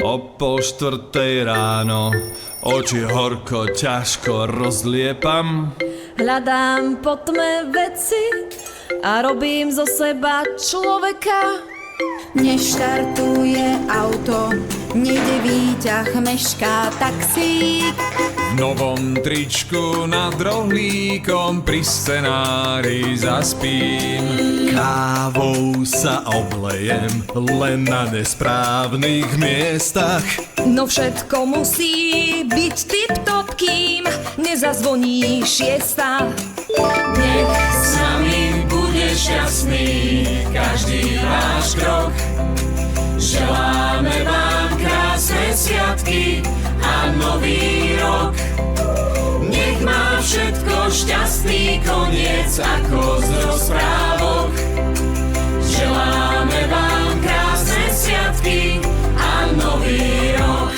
O 3:30 ráno oči horko ťažko rozliepam. Hľadám po tme veci a robím zo seba človeka. Neštartuje auto, nejde výťah, mešká taxík. V novom tričku nad rohlíkom pri scenári zaspím. Kávou sa oblejem len na nesprávnych miestach. No všetko musí byť tip-top, kým nezazvoní 6. Nech s nami bude šťastný každý váš krok. Želáme vám krásne sviatky a nový rok. Nech má všetko šťastný koniec ako z rozprávok. Želáme vám krásne sviatky a nový rok.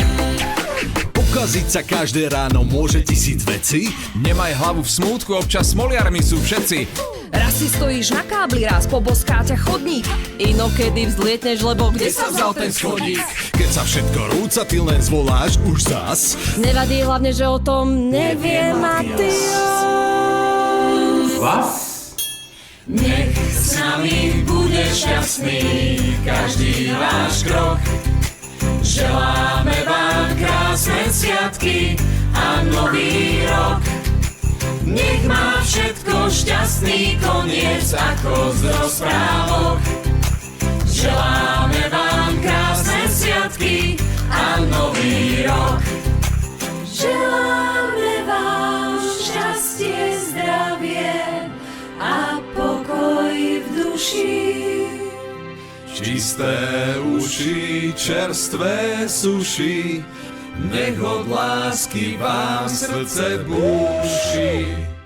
Ukaziť sa každé ráno môže 1000 veci. Nemaj hlavu v smútku, občas smoliarmi sú všetci. Raz si stojíš na kábli, raz poboská ťa chodník. Inokedy vzlietneš, lebo kde sa vzal ten schodík? Keď sa všetko rúca, ty len zvoláš už zas. Nevadí hlavne, že o tom nevie Matias. Nech s nami bude šťastný každý váš krok. Želáme vám krásne sviatky a nový rok. Nech má všetko šťastný koniec ako z rozprávok. Želáme vám krásne sviatky a nový rok. Želáme vám šťastie, zdravie a pokoj v duši. Čisté uši, čerstvé suši, nech od lásky vám srdce búši.